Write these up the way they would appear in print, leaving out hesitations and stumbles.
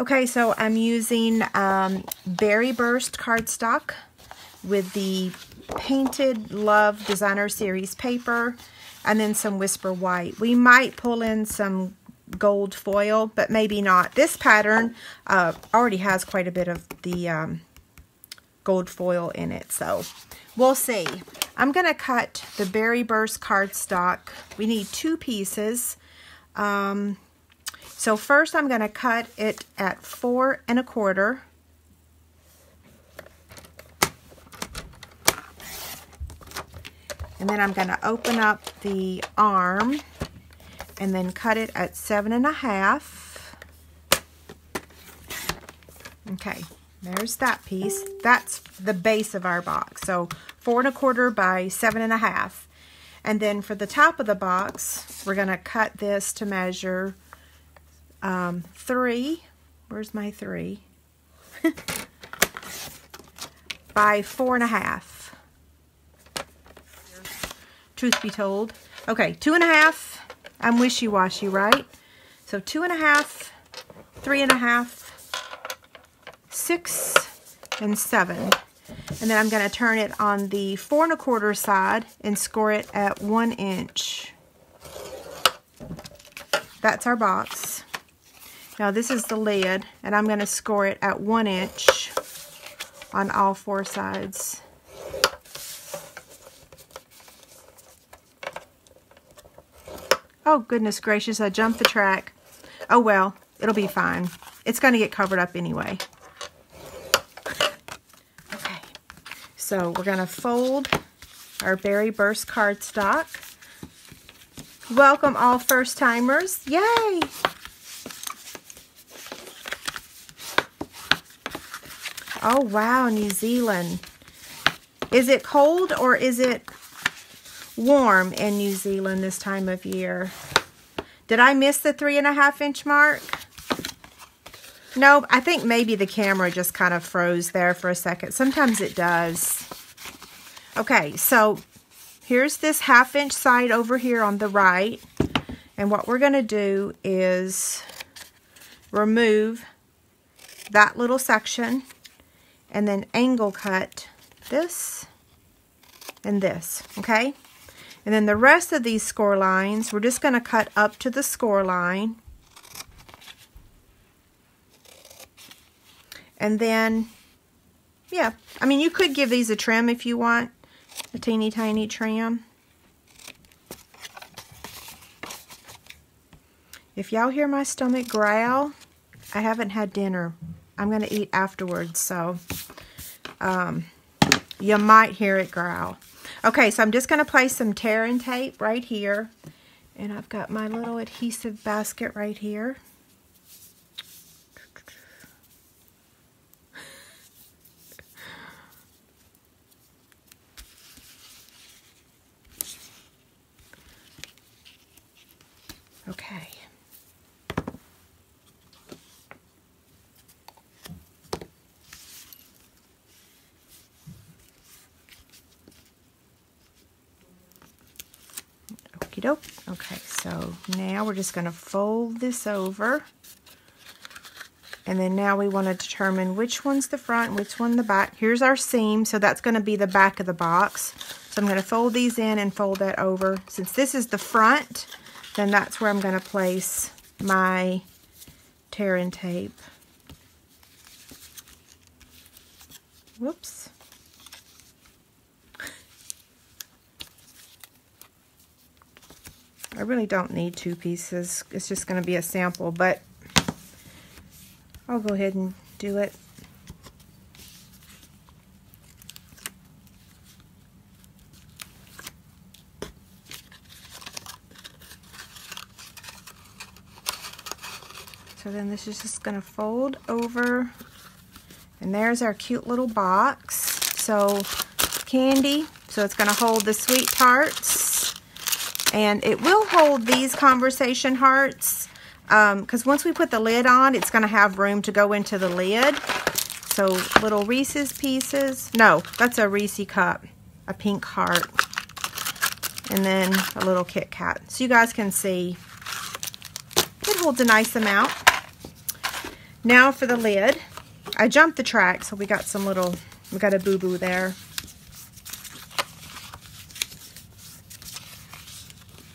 Okay, so I'm using Berry Burst cardstock with the Painted Love Designer Series paper, and then some Whisper White. We might pull in some gold foil, but maybe not. This pattern already has quite a bit of the gold foil in it, so we'll see. I'm going to cut the Berry Burst cardstock. We need 2 pieces. So first I'm going to cut it at 4 1/4. And then I'm going to open up the arm and then cut it at 7 1/2. Okay, there's that piece. That's the base of our box. So 4 1/4 by 7 1/2. And then for the top of the box, we're going to cut this to measure 3. Where's my 3? by 4 1/2. Truth be told. Okay, 2 1/2. I'm wishy-washy, right? So 2 1/2, 3 1/2, 6, and 7. And then I'm going to turn it on the 4 1/4 side and score it at 1 inch. That's our box. Now this is the lid, and I'm going to score it at 1 inch on all 4 sides. Oh, goodness gracious, I jumped the track. Oh, well, it'll be fine. It's going to get covered up anyway. Okay, so we're going to fold our Berry Burst cardstock. Welcome all first-timers. Yay! Oh, wow, New Zealand. Is it cold or is it warm in New Zealand this time of year? Did I miss the 3 1/2 inch mark? No, I think maybe the camera just kind of froze there for a second. Sometimes it does. Okay, so here's this 1/2 inch side over here on the right. And what we're going to do is remove that little section and then angle cut this and this, okay? And then the rest of these score lines, we're just going to cut up to the score line. And then, yeah, I mean, you could give these a trim if you want, a teeny tiny trim. If y'all hear my stomach growl, I haven't had dinner. I'm going to eat afterwards, so you might hear it growl. Okay, so I'm just going to place some tear and tape right here. And I've got my little adhesive basket right here. Okay. Okie doke. Okay, so now we're just going to fold this over. And then now we want to determine which one's the front and which one the back. Here's our seam, so that's going to be the back of the box. So I'm going to fold these in and fold that over. Since this is the front, then that's where I'm going to place my tear and tape. Whoops. I really don't need 2 pieces. It's just going to be a sample, but I'll go ahead and do it. So then this is just going to fold over, and there's our cute little box. So candy, so it's going to hold the sweet tarts, and it will hold these conversation hearts, because once we put the lid on, it's going to have room to go into the lid. So little Reese's Pieces. No, that's a Reese cup, a pink heart, and then a little Kit Kat. So you guys can see it holds a nice amount. Now for the lid. I jumped the track, so we got a boo-boo there.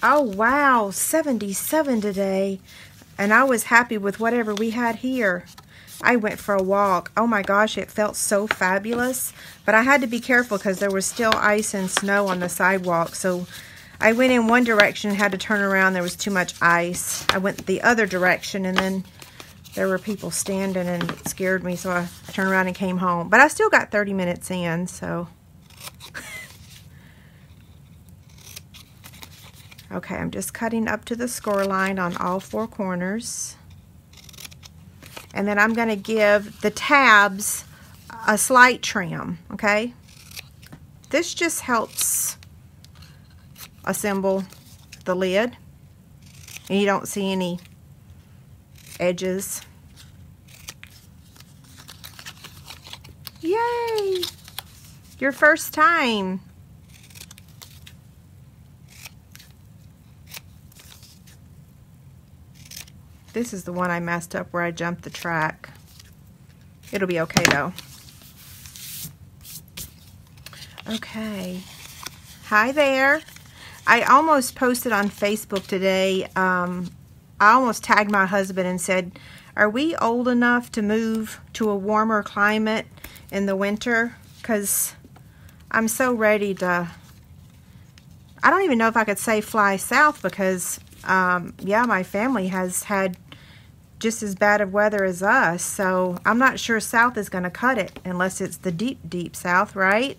Oh, wow, 77 today. And I was happy with whatever we had here. I went for a walk. Oh my gosh, it felt so fabulous. But I had to be careful because there was still ice and snow on the sidewalk. So I went in one direction and had to turn around. There was too much ice. I went the other direction and then there were people standing and it scared me. So I turned around and came home. But I still got 30 minutes in, so. Okay, I'm just cutting up to the score line on all 4 corners. And then I'm going to give the tabs a slight trim, okay? This just helps assemble the lid. And you don't see any edges. Yay! Your first time. This is the one I messed up where I jumped the track. It'll be okay though. Okay. Hi there. I almost posted on Facebook today. I almost tagged my husband and said, are we old enough to move to a warmer climate in the winter? Because I'm so ready to, I don't even know if I could say fly south because, yeah, my family has had just as bad of weather as us, so I'm not sure south is going to cut it unless it's the deep, deep south, right?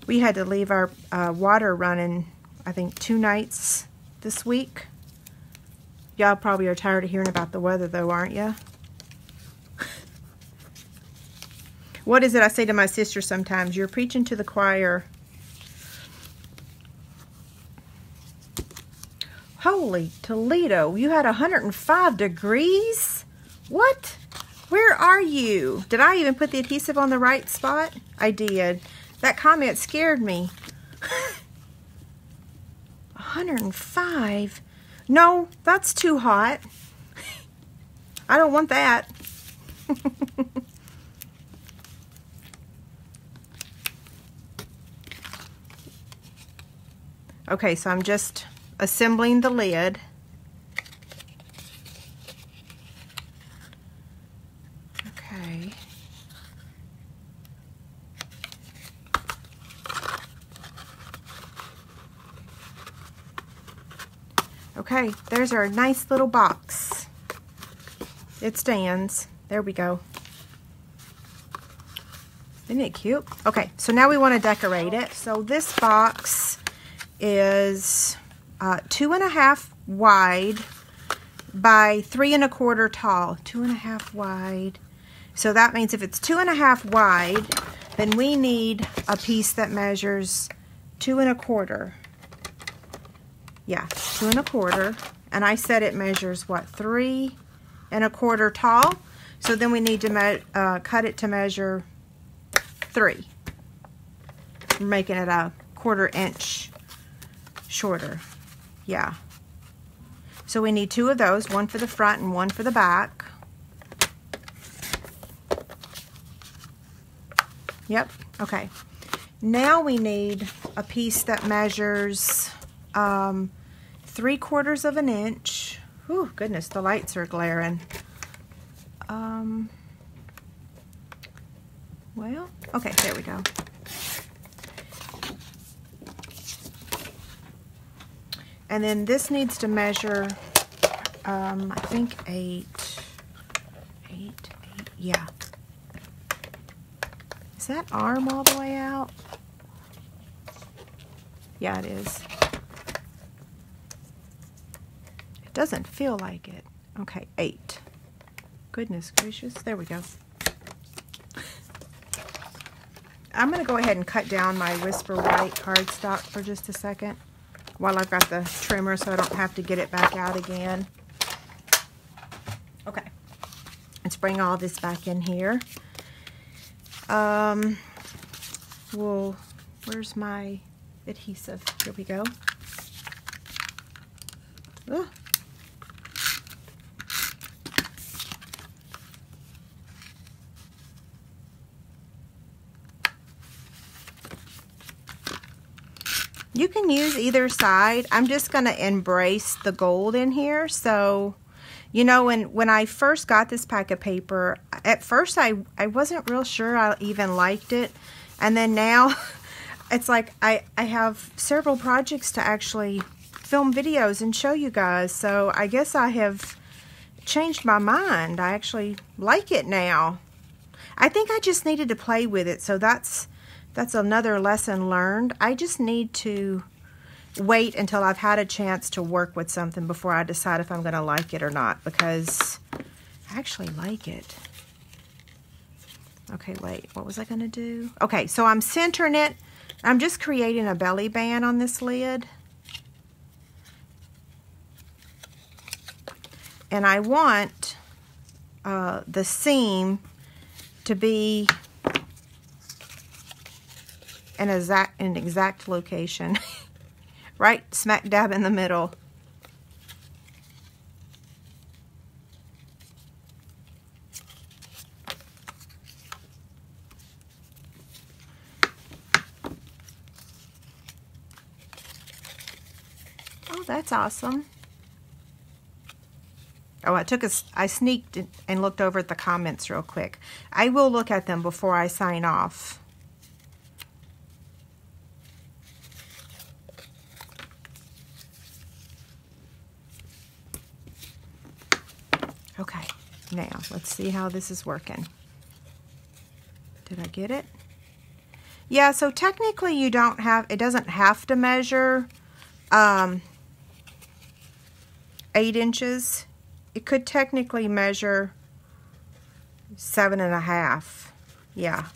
We had to leave our water running, I think, 2 nights this week. Y'all probably are tired of hearing about the weather, though, aren't you? What is it I say to my sister sometimes? You're preaching to the choir. Holy Toledo, you had 105 degrees? What? Where are you? Did I even put the adhesive on the right spot? I did. That comment scared me. 105? No, that's too hot. I don't want that. Okay, so I'm just assembling the lid. Okay. Okay, there's our nice little box. It stands. There we go. Isn't it cute? Okay, so now we want to decorate it. So this box is 2.5 wide by 3 1/4 tall. 2.5 wide. So that means if it's 2.5 wide, then we need a piece that measures 2 1/4. Yeah, 2 1/4. And I said it measures what, 3 1/4 tall. So then we need to cut it to measure 3. We're making it a 1/4 inch shorter. Yeah. So we need 2 of those, one for the front and one for the back. Yep. Okay. Now we need a piece that measures 3/4 of an inch. Whew, goodness, the lights are glaring. Well, okay, there we go. And then this needs to measure, I think 8, yeah. Is that arm all the way out? Yeah, it is. It doesn't feel like it. Okay, 8. Goodness gracious, there we go. I'm going to go ahead and cut down my Whisper White cardstock for just a second while I've got the trimmer so I don't have to get it back out again. Okay, let's bring all this back in here. Well, where's my adhesive? Here we go. Ugh. You can use either side. I'm just going to embrace the gold in here. So, you know, when I first got this pack of paper, at first I wasn't real sure I even liked it. And then now it's like I have several projects to actually film videos and show you guys. So I guess I have changed my mind. I actually like it now. I think I just needed to play with it. So that's another lesson learned. I just need to wait until I've had a chance to work with something before I decide if I'm going to like it or not, because I actually like it. Okay, wait, what was I going to do? Okay, so I'm centering it. I'm just creating a belly band on this lid. And I want the seam to be an exact location. Right smack dab in the middle. Oh, that's awesome. Oh, I sneaked and looked over at the comments real quick. I will look at them before I sign off. Okay, now let's see how this is working. Did I get it? Yeah, so technically you don't have, it doesn't have to measure 8 inches. It could technically measure 7.5. Yeah.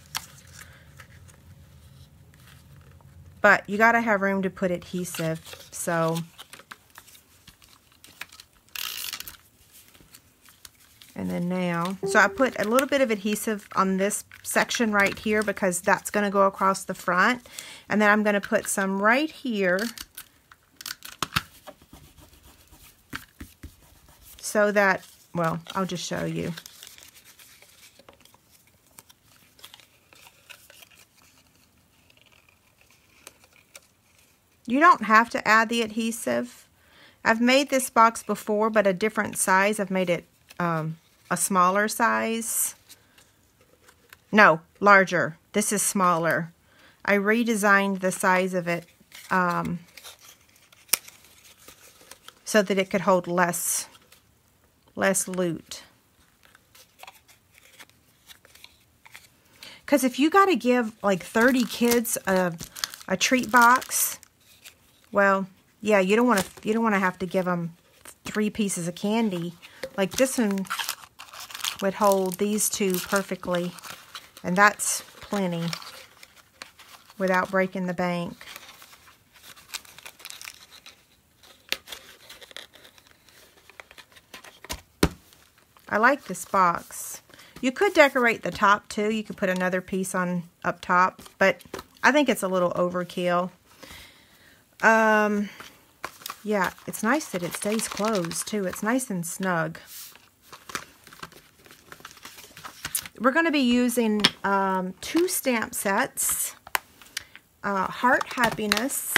But you gotta have room to put adhesive, so. And then now, so I put a little bit of adhesive on this section right here because that's going to go across the front. And then I'm going to put some right here so that, well, I'll just show you. You don't have to add the adhesive. I've made this box before, but a different size. I've made it a smaller size. No, larger. This is smaller. I redesigned the size of it so that it could hold less loot. Because if you got to give like 30 kids a treat box, well, yeah, you don't want to have to give them 3 pieces of candy. Like this one would hold these 2 perfectly, and that's plenty without breaking the bank. I like this box. You could decorate the top too. You could put another piece on up top, but I think it's a little overkill. Yeah, it's nice that it stays closed too. It's nice and snug. We're going to be using 2 stamp sets. Heart Happiness.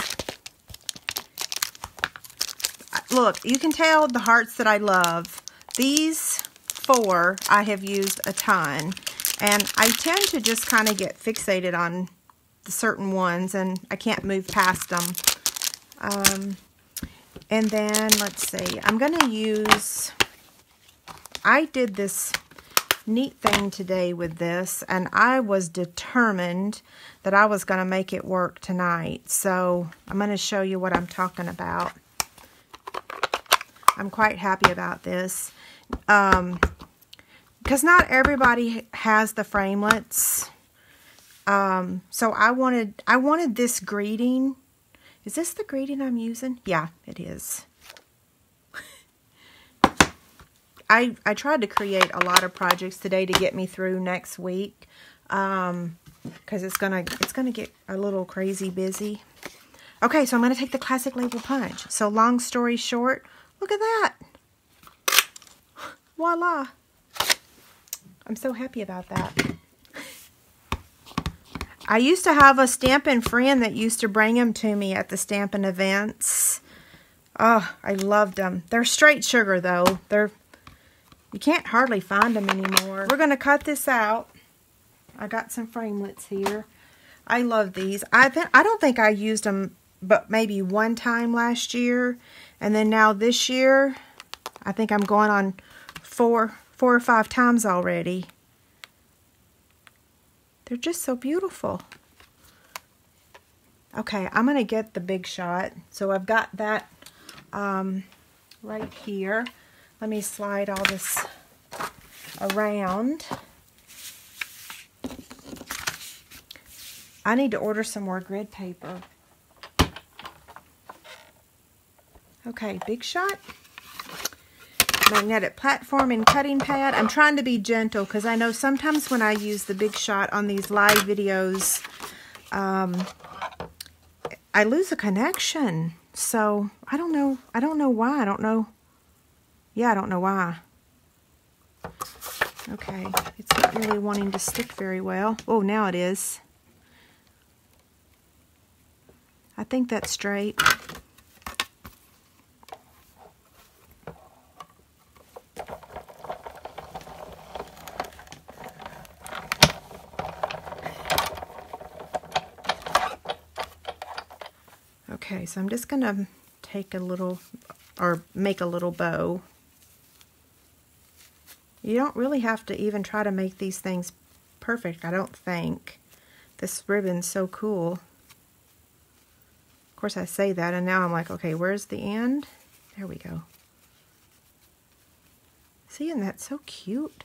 Look, you can tell the hearts that I love. These 4 I have used a ton. And I tend to just kind of get fixated on the certain ones, and I can't move past them. And then, let's see, I'm going to use, I did this neat thing today with this, and I was determined that I was going to make it work tonight. So I'm going to show you what I'm talking about. I'm quite happy about this. Because not everybody has the framelits. So I wanted this greeting. Is this the greeting I'm using? Yeah, it is. I tried to create a lot of projects today to get me through next week, because it's gonna get a little crazy busy. Okay, so I'm gonna take the Classic Label Punch. So long story short, Look at that. Voila. I'm so happy about that. I used to have a Stampin' friend that used to bring them to me at the Stampin' events. Oh, I loved them. They're straight sugar, though. You can't hardly find them anymore. We're going to cut this out. I got some framelits here. I love these. I don't think I used them but maybe one time last year. And then now this year, I think I'm going on four or five times already. They're just so beautiful. Okay, I'm going to get the Big Shot. So I've got that right here. Let me slide all this around. I need to order some more grid paper. Okay, Big Shot. Magnetic platform and cutting pad. I'm trying to be gentle because I know sometimes when I use the Big Shot on these live videos, I lose a connection. So I don't know why. I don't know why. Okay, it's not really wanting to stick very well. Oh, now it is. I think that's straight. Okay, so I'm just going to take a little, or make a little bow. You don't really have to even try to make these things perfect, I don't think. This ribbon's so cool. Of course, I say that, and now I'm like, okay, where's the end? There we go. See, and that's so cute.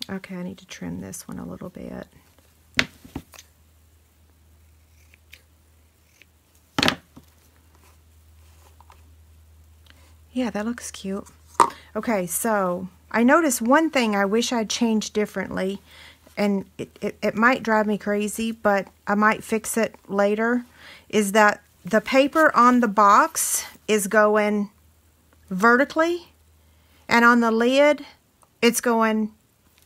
Okay, I need to trim this one a little bit. Yeah, that looks cute. Okay, so I noticed one thing I wish I'd changed differently, and it might drive me crazy, but I might fix it later, is that the paper on the box is going vertically, and on the lid, it's going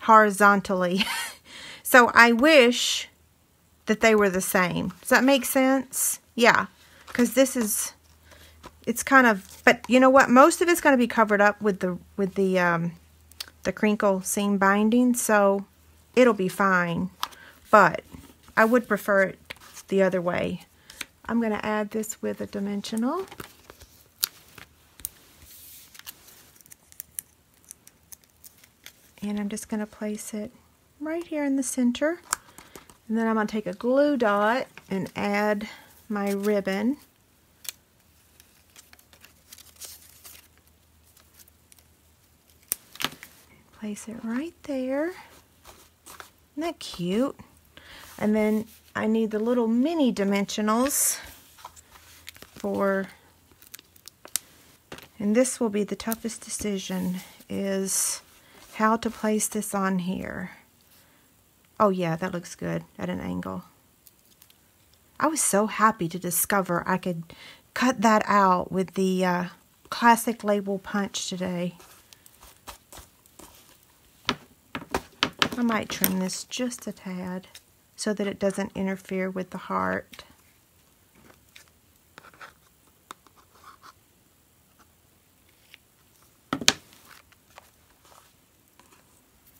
horizontally. So I wish that they were the same. Does that make sense? Yeah, because this is, it's kind of, but you know what? Most of it's going to be covered up with the crinkle seam binding, so it'll be fine. But I would prefer it the other way. I'm going to add this with a dimensional. And I'm just going to place it right here in the center. And then I'm going to take a glue dot and add my ribbon. Place it right there. Isn't that cute? And then I need the little mini dimensionals for, and this will be the toughest decision, is how to place this on here. Oh yeah, that looks good at an angle. I was so happy to discover I could cut that out with the Classic Label Punch today. I might trim this just a tad so that it doesn't interfere with the heart.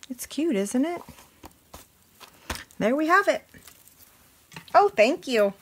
It's cute, isn't it? There we have it. Oh, thank you.